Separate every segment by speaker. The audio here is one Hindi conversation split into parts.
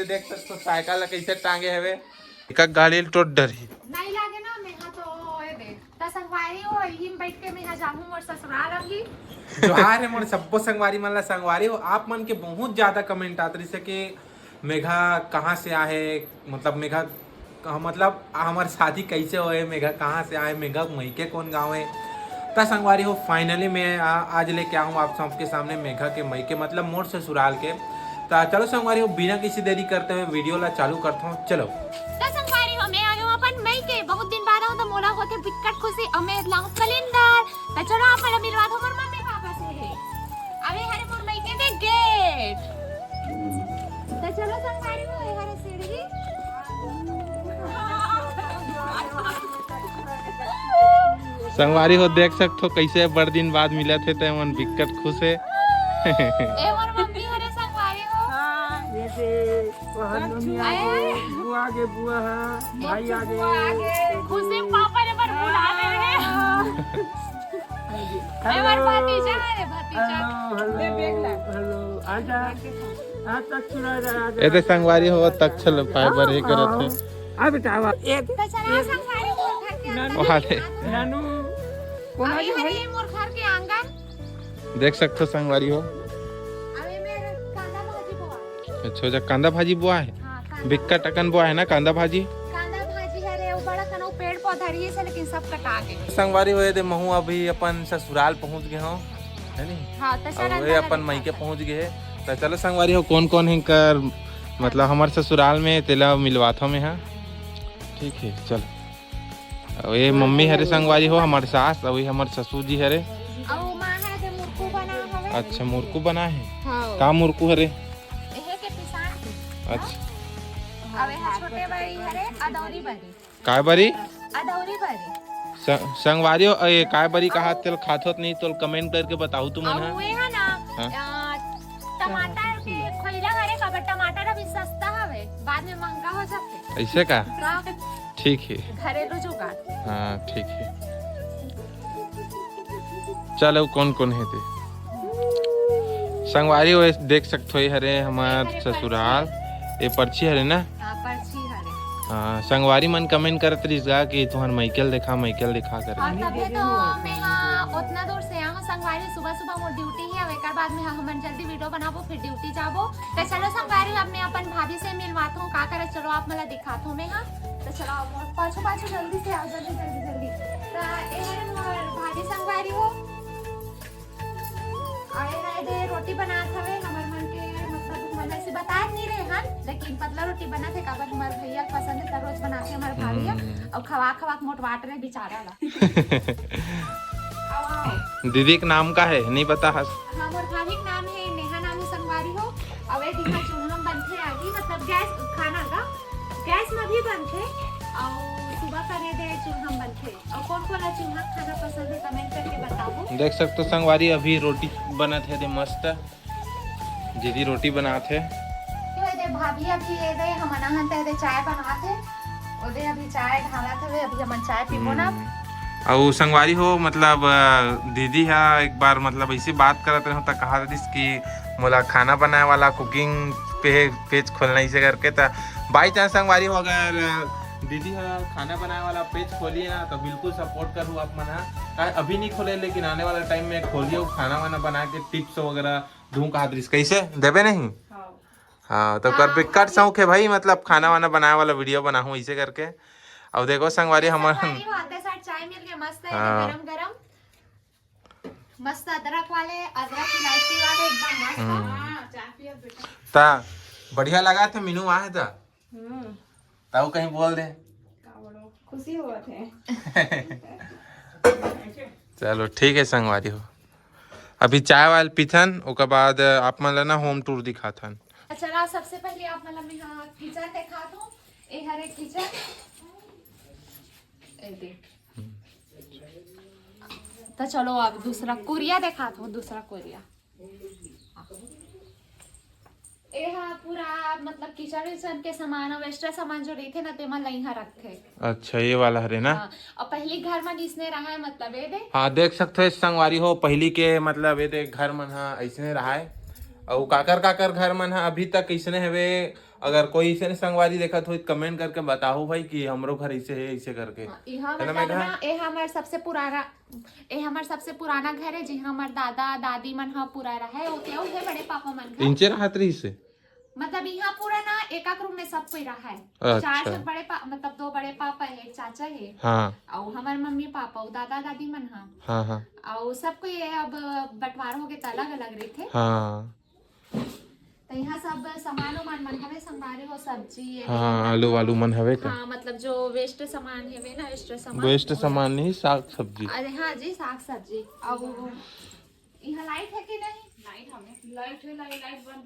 Speaker 1: देख सकते साइकिल कैसे टांगे हवे एक गाड़ी तो डरी
Speaker 2: नहीं लागे ना मेहा तो ए दे त संगवारी हो हिम बैठ के मेहा जाहू मोर ससुराल अभी
Speaker 1: जोहार है मोर सबो संगवारी मन ला संगवारी हो आप मन के बहुत ज्यादा कमेंट आत रही से कि मेघा कहाँ से आए मतलब मेघा मतलब हमार शादी कैसे होए मेघा कहाँ से आए मेघा मैके कौन गाँव है ता संगवारी हो फाइनली मैं आज लेके आऊँ आप सबके सामने मेघा के मैके मतलब मोर ससुराल के ता चलो संगवारी हो बिना किसी देरी करते हुए वीडियो ला चालू करता हूँ चलो
Speaker 2: त संगवारी हो मैं आयो अपन मई के बहुत दिन बाद आऊं त मोला होते बिकट खुशी अमे लाऊं कैलेंडर त चलो आप मला मिलवा दो मोर मम्मी पापा से अबे हरे मोर मई के दे गेट त चलो संगवारी हो ए हरे सीढ़ी
Speaker 1: संगवारी हो देख सकते हो कैसे बड़ दिन बाद मिला थे तो मन दिक्कत खुश है
Speaker 2: ए मोर मम्मी हरे संगवारी हो
Speaker 3: हां जैसे बुआ आगे बुआ है भाई आगे
Speaker 2: खुशी पापा ने पर बुला रहे हैं ए मोर भतीजा है भतीजा
Speaker 3: हेलो आजा आ तक चुरा रहा
Speaker 1: ए तो संगवारी हो तक चल फाइबर ही करत है
Speaker 3: आ बेटा एक
Speaker 2: त चलो संगवारी हो घर के
Speaker 1: वाले
Speaker 3: नानू
Speaker 2: अभी हरे मोर घर के आंगन
Speaker 1: देख सकते हो संगवारी हो
Speaker 2: अबे मेरे कांदा भाजी बोआ
Speaker 1: अच्छा जो कांदा भाजी बोआ है
Speaker 2: हां कांदा
Speaker 1: बिक्का टकन बोआ है ना कांदा भाजी
Speaker 2: हरे वो बड़ा कनो पेड़ पौधा रही है लेकिन सब कटा गए
Speaker 1: संगवारी हुए थे महू अभी अपन ससुराल पहुंच गए हो है नी
Speaker 2: हां त चल
Speaker 1: अब अपन मैके पहुंच गए तो चलो संगवारी हो कौन कौन है कर मतलब हमारे ससुराल में तेला मिलवाता में है ठीक है चल अब ये मम्मी हरे संगवारी हो हमारे सास और हमारे ससुर जी हरे
Speaker 2: और मां है जे मुर्कू बना हवे
Speaker 1: अच्छा मुर्कू बना है
Speaker 2: हां
Speaker 1: का मुर्कू हरे
Speaker 2: एहे के पिसान
Speaker 1: अच्छा
Speaker 2: अबे हा छोटे बड़ी हरे अदौरी बड़ी
Speaker 1: काय बरी
Speaker 2: अदौरी बड़ी
Speaker 1: संगवारी हो ये काय बरी कहा तेल खाथोत नहीं तो कमेंट करके बताओ तुम
Speaker 2: और हुए है ना
Speaker 1: हाँ?
Speaker 2: टमाटर के खोइला हरे का टमाटर अभी सस्ता हवे बाद में महंगा हो जाते
Speaker 1: ऐसे का ठीक है
Speaker 2: घरेलू जुगाड़
Speaker 1: हाँ ठीक है चलो कौन कौन है थे संगवारी हो देख सकते हो हरे हमार ससुराल ये पर्ची हरे ना
Speaker 2: पर्ची हरे
Speaker 1: हाँ संगवारी मन कमेंट करत रहीगा कि तुम्हार माइकल दिखा कर
Speaker 2: और तभी तो मैं हाँ उतना दूर से यहाँ संगवारी सुबह सुबह मोर ड्यूटी है अब एक बाद में हम जल्दी वीडियो बनाबो फिर ड्यूटी जाबो तो चलो संगवारी अब मैं अपन भाभी से मिलवाता हूँ का करे चलो आप मला दिखाता हूँ मैं हाँ तो चलो मोर पाछो पाछो जल्दी से आओ जल्दी तो ए हरे मोर भाभी संगवारी हो आए रहे दे रोटी बनात हवे हमर मन के मतलब मन ऐसे बता नहीं रहे हन लेकिन पतला रोटी बना थे काबर हमार भैया पसंद है रोज बना के हमार भाभी और खवा मोटवाट रहे बेचारा ला
Speaker 1: दीदी के नाम का है नहीं बता हस
Speaker 2: हां मोर भाभी के नाम है नेहा नाम है संगवारी हो अवे दिखा चूल्हा बनथे आगी मतलब गैस खाना का गैस में भी बनथे और सुबह करे दे चूल्हा बनथे और कौन चूल्हा खाना पसंद है कमेंट करके बताओ
Speaker 1: देख सकते हो संगवारी अभी रोटी बना थे दे मस्त दीदी रोटी बनाते
Speaker 2: दे भाभी अभी ये दे हम नहन ते दे चाय बनाते ओदे अभी चाय ढाला थे अभी हम चाय पीबो ना
Speaker 1: और संगवारी हो मतलब दीदी है एक बार मतलब ऐसी बात करते रहो तो कहा था कि मोला खाना बनाए वाला कुकिंग पेज खोलना इसे करके था बाई चांस संगवारी हो अगर दीदी है खाना बनाने वाला पेज खोलिए ना तो बिल्कुल सपोर्ट करूँ आप मना अभी नहीं खोले लेकिन आने वाला टाइम में खोलिए खाना वाना बना के टिप्स वगैरह दूँ कहा कैसे देवे नहीं हाँ तो कर बिकट शौक है भाई मतलब खाना वाना बनाने वाला वीडियो बनाऊँ इसे करके अब देखो संगवारी हमारे
Speaker 2: चाय मिल गया मस्त है गरम मस्त अदरक इलायची वाले एकदम मस्त चाय पियो बेटा
Speaker 1: ता बढ़िया लगा था मीनू वहाँ था ताऊ कहीं बोल दे
Speaker 2: खुशी हुआ थे
Speaker 1: चलो ठीक है संगवारी हो अभी चाय वाल पीथन उसके बाद आप मन ना होम टूर दिखाथन
Speaker 2: चला सबसे पहले आप मतलब मैं हाँ किचन दिखा दूँ ए हरे किचन ए दे तो चलो अब दूसरा कोरिया दिखा दूँ दूसरा कोरिया हाँ पूरा मतलब किचन विचन के सामान और एक्स्ट्रा सामान जो रही थे ना तेमा लइहा रखे
Speaker 1: अच्छा ये वाला हरे ना
Speaker 2: और पहली घर में जिसने रहा है मतलब ये दे
Speaker 1: हाँ देख सकते हो संगवारी हो पहली के मतलब ये दे घर मन हाँ ऐसने रहा है और काकर काकर घर मन है अभी तक कैसने हवे। अगर कोई ऐसे संगवारी देखत हो कमेंट करके बताओ भाई कि हमरो घर ऐसे है ऐसे करके।
Speaker 2: यहाँ
Speaker 1: है ना
Speaker 2: मतलब
Speaker 1: मेघा?
Speaker 2: ना ये हमार सबसे पुराना घर है जी। हमार दादा दादी मन हा पूरा रहा है। ओके है बड़े पापा मन घर
Speaker 1: इंचे राहत रही से
Speaker 2: मतलब यहाँ पूरा ना एक रूम में सब कोई रहा है।
Speaker 1: अच्छा।
Speaker 2: 4 से बड़े मतलब 2 बड़े पापा है, एक चाचा है,
Speaker 1: हाँ
Speaker 2: और हमारे मम्मी पापा और दादा दादी मन हा।
Speaker 1: हाँ हाँ
Speaker 2: और सब कोई अब बंटवारा हो गए तो अलग अलग रहे थे।
Speaker 1: हाँ
Speaker 2: तो यहाँ सब सामान मन हमें संभारे हो सब्जी ये
Speaker 1: हाँ आलू वालू मन हवे का।
Speaker 2: हाँ मतलब जो वेस्ट सामान है वे ना
Speaker 1: वेस्ट सामान नहीं साग सब्जी।
Speaker 2: अरे हाँ जी साग सब्जी। अब यहाँ लाइट है कि नहीं? लाइट है लाइट बंद।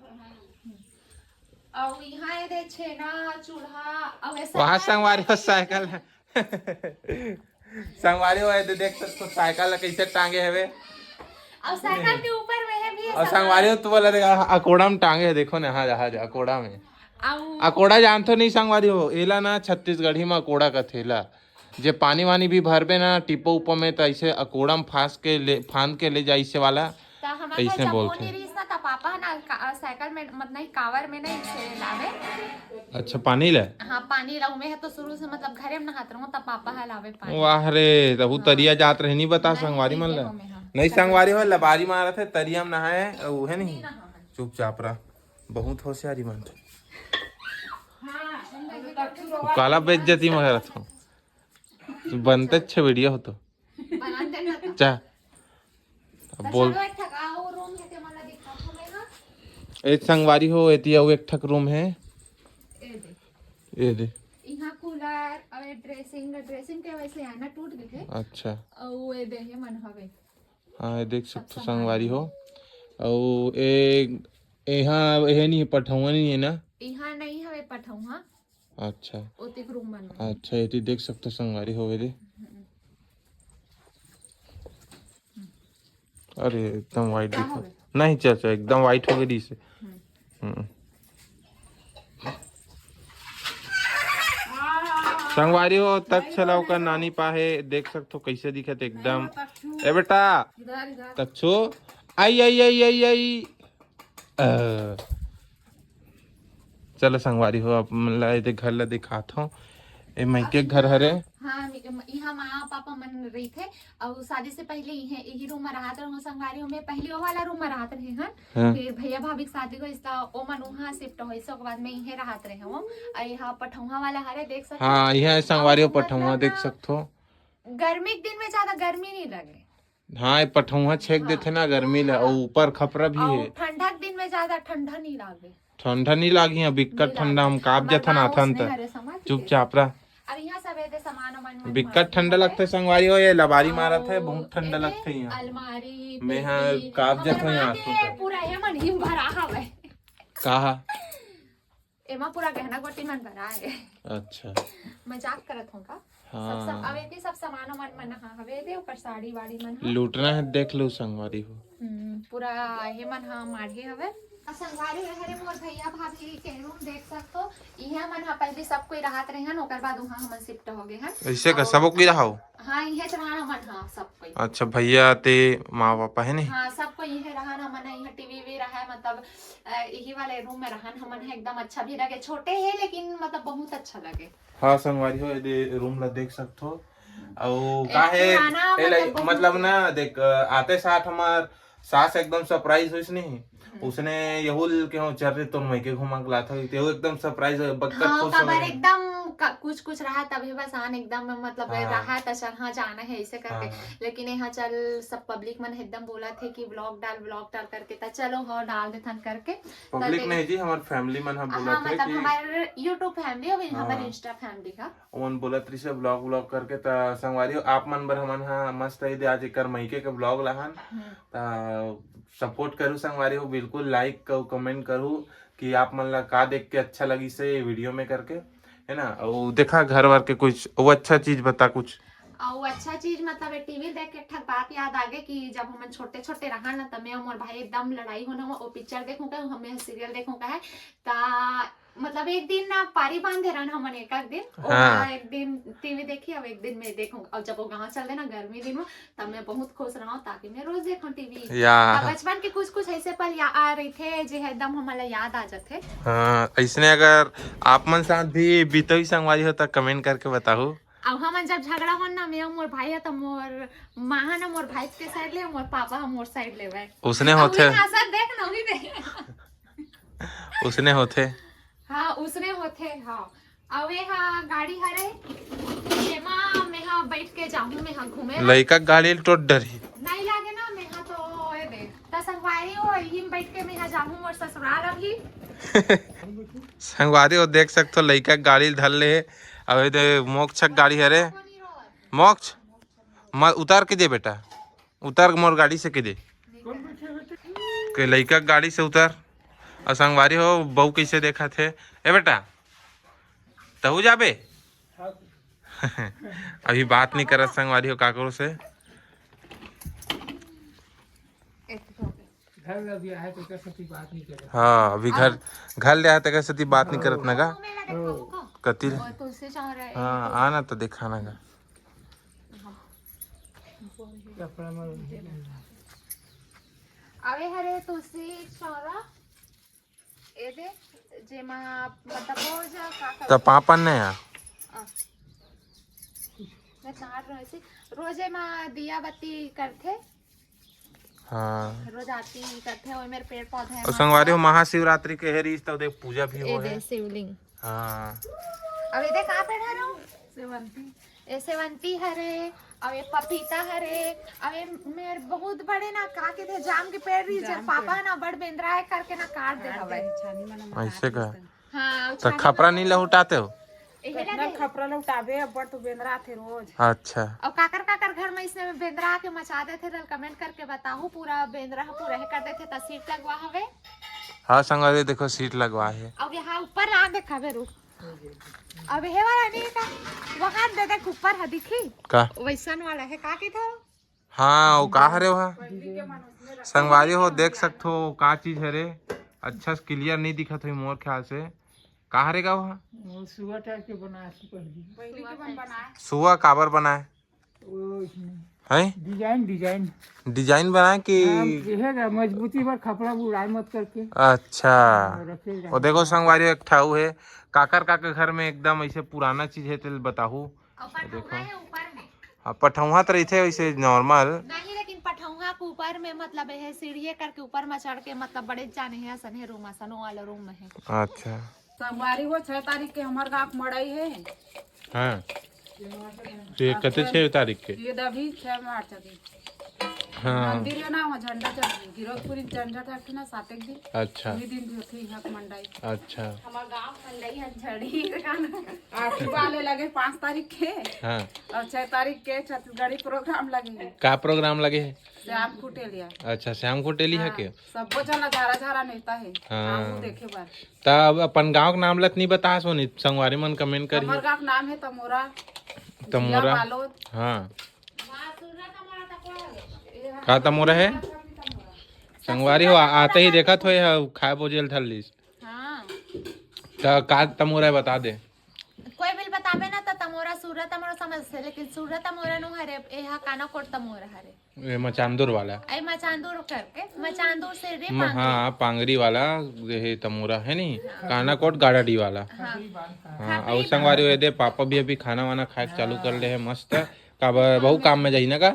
Speaker 2: और यहाँ ये दे छेना चूल्हा और ऐसा
Speaker 1: वहाँ संगवारी हो साइकिल है संगवारी हो देख सकते साइकिल कैसे टांगे हवे।
Speaker 2: और साइकिल के ऊपर में है भी
Speaker 1: और संगवारी हो तो बोला देखा अकोड़ा में टांगे है देखो ना। हाँ जहाज अकोड़ा में। अकोड़ा जानते नहीं संगवारी हो एला ना छत्तीसगढ़ी में अकोड़ा का थेला जे पानी वानी भी भरबे ना टिपो उपो में तो ऐसे अकोड़ा में फांद के ले जाए वाला ऐसे बोलते हैं।
Speaker 2: पापा ना साइकिल में मतलब कावर में नहीं से लावे।
Speaker 1: अच्छा पानी ले।
Speaker 2: हाँ पानी लाऊ में है तो शुरू से मतलब घरे में नहात रहूं तब पापा है लावे पानी।
Speaker 1: वाह रे तब तरिया जात रहे नहीं बता संगवारी मन ला नहीं संगवारी हो लबारी मारा थे तरिया में नहाए वो है नहीं चुपचाप रहा बहुत होशियारी मन काला बेइज्जती मगर था बनते अच्छे वीडियो हो तो चा बोल एक संगवारी हो एती और एक ठक रूम है ये दे
Speaker 2: यहाँ कूलर और ड्रेसिंग के वैसे आना टूट गए थे।
Speaker 1: अच्छा
Speaker 2: और ये देहे मन हवे।
Speaker 1: हाँ ये देख सकते संगवारी हो और एक यहाँ ये नहीं पठौआ नहीं है ना?
Speaker 2: यहाँ नहीं हवे पठौआ।
Speaker 1: अच्छा
Speaker 2: ओतिक रूम मन।
Speaker 1: अच्छा ये देख सकते संगवारी हो दे। अरे एकदम वाइट दिखा नहीं चाचा एकदम वाइट हो गई से। संगवारी हो तक चलाओ का नानी पाहे देख सकते हो कैसे दिखत एकदम। ए बेटा तक्षो आई आई आई आई आई चलो संगवारी हो अब मतलब घर ला दिखाता हूँ। ए मायके घर हरे।
Speaker 2: हाँ यहाँ माँ पापा मन रही थे और शादी से पहले यही रूम में रहा था। संगवारी में पहले वो वाला रूम में रहते रहे हैं।
Speaker 1: हाँ।
Speaker 2: फिर भैया भाभी की शादी को इसका ओ मन वहाँ शिफ्ट हो इसके बाद में यही रहते रहे वो। और यहाँ पठौआ वाला हरे देख सकते।
Speaker 1: हाँ यहाँ संगवारी हो पठौआ देख सकते हो।
Speaker 2: गर्मी के दिन में ज्यादा गर्मी नहीं लगे।
Speaker 1: हाँ ये पठौआ छेक देते ना गर्मी ले और ऊपर खपरा भी है।
Speaker 2: ठंडा के दिन में ज्यादा ठंडा नहीं लगे।
Speaker 1: ठंडा नहीं लागी है बिक्कट ठंडा हम काप जाता ना था चुपचाप रहा। बिक्कट ठंडा लगता है संगवारी हो ये लबारी मारा था बहुत ठंडा लगता है यहाँ।
Speaker 2: अलमारी
Speaker 1: मैं यहाँ काप जाता हूँ यहाँ
Speaker 2: पूरा ये मन ही भरा हवे।
Speaker 1: कहा
Speaker 2: एमा पूरा गहना गोटी मन भरा है।
Speaker 1: अच्छा
Speaker 2: मजाक करत हूँ का।
Speaker 1: हाँ
Speaker 2: सब अवे सब सामान मन हवे दे ऊपर साड़ी वाड़ी मन
Speaker 1: लूटना है देख लो संगवारी हो।
Speaker 2: पूरा ये मन हा माढ़े हवे। संगवारी हरे मोर भैया भाभी के रूम देख सकतो। इहा मन हा पहले सब कोई रहत रहे हन ओकर बाद वहां हम शिफ्ट हो गए हन।
Speaker 1: ऐसे का सबो की रहो।
Speaker 2: हां इहे रहना मन हा सब कोई।
Speaker 1: अच्छा भैया ते माँ पापा है नहीं।
Speaker 2: हां सब कोई इहे रहना मन इहे टीवी भी रहा मतलब यही वाले रूम में रहन हमन एकदम अच्छा भी लगे। छोटे है लेकिन मतलब बहुत अच्छा लगे।
Speaker 1: हाँ संगवारी हो ये रूम ला देख सकते हो और का है मतलब ना देख आते साथ हमार सास एकदम सरप्राइज हुई नहीं उसने यहुल के हो चल रहे तो मैं के घुमा के लाता हुई तो एकदम सरप्राइज बक्कत खुश हो गई
Speaker 2: एकदम कुछ रहा तभी बस आन एकदम मतलब रहा था चल हाँ जाना है ऐसे करके। लेकिन यहाँ चल सब पब्लिक मन एकदम बोला थे कि ब्लॉग डाल करके तो चलो हो डाल देथन करके।
Speaker 1: पब्लिक नहीं जी हमारे फैमिली मन हम बोला थे
Speaker 2: मतलब हमारे YouTube फैमिली और हमारे इंस्टा फैमिली का
Speaker 1: उन बोला त्री से ब्लॉग करके ता संगवारी आप मन बर हमन हा मस्त है आज एक मईके के ब्लॉग लहन ता सपोर्ट करूँ संगवारी हो बिल्कुल लाइक करो कमेंट करूँ कि आप मन ला का देख के अच्छा लगी से वीडियो में करके है ना। और देखा घर वार के कुछ वो अच्छा चीज बता कुछ
Speaker 2: और अच्छा चीज मतलब टीवी देख के ठक बात याद आ गए कि जब हम छोटे छोटे रहा ना तब मैं और भाई एकदम लड़ाई होना वो पिक्चर देखूं का हमें सीरियल देखूं का है ता मतलब एक दिन ना पारी बांधे रहन हमन एक दिन और
Speaker 1: हाँ।
Speaker 2: एक दिन टीवी देखी अब एक दिन मैं देखूं और जब वो गाँव चल देना गर्मी दिन में तब मैं बहुत खुश रहा ताकि मैं रोज देखूं टीवी।
Speaker 1: या
Speaker 2: बचपन के कुछ कुछ ऐसे पल आ रहे थे जो एकदम हमारा याद आ जाते।
Speaker 1: हाँ, ऐसने अगर आप मन साथ भी बीतोई संगवारी हो तो कमेंट करके बताओ।
Speaker 2: अब हमन जब झगड़ा हो ना मैं मोर भाई है तो मोर माँ है ना मोर भाई के साइड ले मोर पापा हम मोर साइड ले
Speaker 1: उसने होते
Speaker 2: देख ना वही दे
Speaker 1: उसने होते
Speaker 2: हाँ उसने होते हाँ अवे हाँ गाड़ी हरे जेमा मैं हाँ बैठ के जाऊँ मैं हाँ घूमे
Speaker 1: लड़का गाड़ी टोट डरी
Speaker 2: नहीं लागे ना मैं हाँ तो ये दे तो संगवारी हो यही में बैठ के मैं हाँ जाऊँ मोर ससुराल अभी
Speaker 1: संगवारी हो देख सकते हो लड़का गाड़ी धर ले अब दे मोक्ष गाड़ी हरे मोक्ष मत उतार के दे बेटा उतार मोर गाड़ी से के दे के लड़का गाड़ी से उतार और संगवारी हो बहू कैसे देखा थे ए बेटा तहु जाबे अभी बात नहीं करत संगवारी हो काकरो से
Speaker 3: घर लग गया है तो कैसे बात नहीं करे।
Speaker 1: हाँ अभी घर घर ले आया तो कैसे बात नहीं करत नगा कति
Speaker 2: तुलसी चाह रहा है
Speaker 1: हाँ आना तो दिखाना गा
Speaker 3: कपड़ा में
Speaker 2: अवे हरे तुलसी चौरा ए दे जेमा मतलब रोज का
Speaker 1: तो पापा ने आ
Speaker 2: मैं चार रोज रोजे मा दिया बत्ती करथे
Speaker 1: हाँ
Speaker 2: रोज आरती करथे और मेरे पेड़ पौधे हैं
Speaker 1: और संगवारी हो महाशिवरात्रि के हेरी तो देख पूजा भी हो है
Speaker 2: शिवलिंग।
Speaker 1: हाँ
Speaker 2: अब ये कहाँ पे ठहरो सेवंती ए सेवंती हरे अब ये पपीता हरे अब ये मेरे बहुत बड़े ना काके थे जाम के पेड़ रही जब पापा ना बड़ बेंद्रा है करके ना काट दे हवे
Speaker 1: ऐसे का
Speaker 2: हाँ
Speaker 1: तो खपरा नहीं लहुटाते हो
Speaker 4: खपरा लौटाबे अब्बड़ तो बेंदरा थे रोज।
Speaker 1: अच्छा
Speaker 2: और काकर काकर घर में इसने बेंद्रा के मचा देते थे कमेंट करके बताओ पूरा बेंद्रा पूरा है कर देते तो सीट लगवा हवे
Speaker 1: हाँ संगवारी देखो सीट लगवा है
Speaker 2: अब यहाँ ऊपर आ देखा बे रुक अब हे वाला नहीं का वहाँ दे देख ऊपर है दिखी
Speaker 1: का
Speaker 2: वैसन वाला है का की था
Speaker 1: हाँ वो का हरे वहाँ संगवारी हो देख सकते हो का चीज हरे अच्छा से क्लियर नहीं दिखत हो मोर ख्याल से का हरेगा वहाँ
Speaker 3: वो सुअर टाइप के बनाया था पहले।
Speaker 1: सुआ काबर बनाए
Speaker 3: वो इसमें
Speaker 1: है
Speaker 3: डिजाइन डिजाइन
Speaker 1: डिजाइन बनाए कि
Speaker 3: रहेगा मजबूती पर कपड़ा बुराई मत करके
Speaker 1: अच्छा
Speaker 3: रखेगा।
Speaker 1: वो देखो संगवारी एक ठाऊ है काकर काकर घर में एकदम ऐसे पुराना चीज है तो बताहू
Speaker 2: और पठौहा है ऊपर में
Speaker 1: हाँ पठौहा तो रहते वैसे नॉर्मल
Speaker 2: नहीं लेकिन पठौहा के ऊपर में मतलब है सीढ़ी करके ऊपर में चढ़ के मतलब बड़े जाने हैं सने रूम सनो वाला रूम में है।
Speaker 1: अच्छा
Speaker 4: संगवारी हो 6 तारीख के हमार गाँव मड़ई है
Speaker 1: हाँ ये कते 6 तारीख के
Speaker 4: ये दभी 6 मार्च अभी
Speaker 1: हाँ
Speaker 4: मंदिर है ना वहाँ झंडा चढ़ गिरोधपुरी झंडा था ना 7 दिन
Speaker 1: अच्छा
Speaker 4: वही दिन जो थी यहाँ मंडाई
Speaker 1: अच्छा
Speaker 2: हमारा गांव मंडई है झड़ी
Speaker 4: आरती वाले लगे 5 तारीख के
Speaker 1: हाँ
Speaker 4: और 6 तारीख के छत्तीसगढ़ी प्रोग्राम लगे
Speaker 1: का प्रोग्राम लगे है
Speaker 4: श्याम कुटेलिया
Speaker 1: अच्छा श्याम कुटेली है के
Speaker 4: सबको चला झारा झारा नेता है
Speaker 1: हाँ।
Speaker 4: हमहू देखे बार
Speaker 1: तब अपन गांव के नाम लत नहीं बता सोनी संगवारी मन कमेंट करी
Speaker 4: हमार गाँव नाम है तमोरा
Speaker 1: तमोरा
Speaker 4: बालोद
Speaker 1: हाँ का तमोरा है संगवारी हो आते ही देखा थो खाए पोजेल थल्लीस
Speaker 2: हाँ
Speaker 1: तो का तमोरा है बता दे
Speaker 2: कोई बिल बताबे ना तो तमोरा सूरत तमोरा समझ से लेकिन सूरत तमोरा नु हरे एहा काना कोट तमोरा हरे
Speaker 1: ये मचांदुर वाला
Speaker 2: आई मचांदूर करके मचांदूर से रे
Speaker 1: हाँ पांगरी वाला ये तमोरा है नी कानाकोट गाड़ाडी वाला
Speaker 2: हाँ
Speaker 1: हाँ और संगवारी हो दे पापा भी अभी खाना वाना खाए के चालू कर ले है मस्त का बहु काम में जाई ना का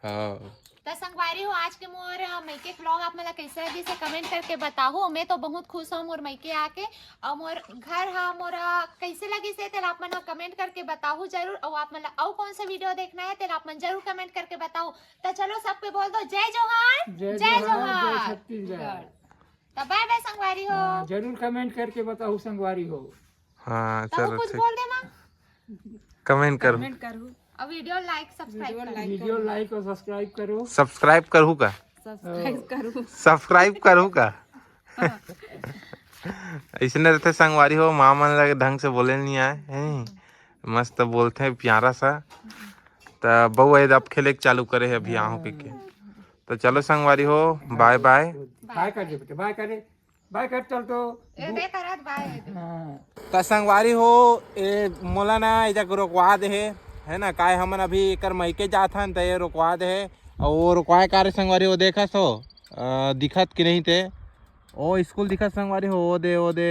Speaker 1: हाँ
Speaker 2: तो संगवारी हो आज के मोर मैके व्लॉग आप मला कैसे लगी से कमेंट करके बताओ। मैं तो बहुत खुश हूँ मोर मैके आके और मोर घर हा मोरा कैसे लगी से तेल आप मना कमेंट करके बताओ जरूर और आप मला और कौन सा वीडियो देखना है तेल आप मन जरूर कमेंट करके बताओ। तो चलो सबके बोल दो जय जोहार
Speaker 3: जय
Speaker 2: जय
Speaker 3: जोहार जय
Speaker 2: जोहार।
Speaker 3: छत्तीसगढ़।
Speaker 2: तो बाय बाय संगवारी हो।
Speaker 3: जरूर कमेंट करके बताओ संगवारी हो।
Speaker 1: हाँ
Speaker 2: तो
Speaker 1: चलो
Speaker 2: कुछ
Speaker 1: ठीक
Speaker 2: बोल दे माँ
Speaker 1: कमेंट करो
Speaker 4: कमेंट करूँ
Speaker 2: और वीडियो लाइक सब्सक्राइब करो।
Speaker 3: वीडियो लाइक और सब्सक्राइब करो।
Speaker 1: सब्सक्राइब करूँ का
Speaker 4: सब्सक्राइब करूँ
Speaker 1: सब्सक्राइब करूँ का इसने रहते संगवारी हो माँ मन लगे ढंग से बोले नहीं आए है मस्त बोलते हैं प्यारा सा तो बहु अब खेले के चालू करे है अभी आहू के तो चलो संगवारी हो बाय बाय
Speaker 3: बाय कर दे बेटे बाय करे। बाय कर चल तो
Speaker 2: ए दे करत बाय
Speaker 3: हाँ
Speaker 1: त संगवारी हो ए मोला ना एजा रोकवा दे है ना काय हमन अभी एकर मईके जात हन त ये रोकवा दे और रुकवाए कार्य संगवारी हो देखस हो दिखत कि नहीं ते ओ स्कूल दिखत संगवारी हो ओ दे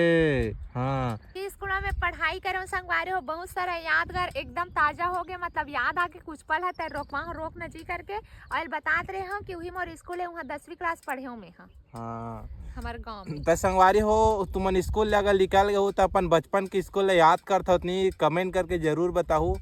Speaker 1: हाँ
Speaker 2: स्कूल में पढ़ाई करो संगवारी हो बहुत सारा यादगार एकदम ताजा हो गए मतलब याद आके कुछ पल है तर रोक न जी करके और बतात रहे हो कि वही मोर स्कूल है वहाँ 10वीं क्लास पढ़े हो मैं
Speaker 1: हाँ
Speaker 2: हमारे गाँव में।
Speaker 1: त संगवारी हो तुमन स्कूल अगर निकल गए हो तो अपन बचपन के स्कूल याद करत हो नहीं कमेंट करके जरूर बताओ।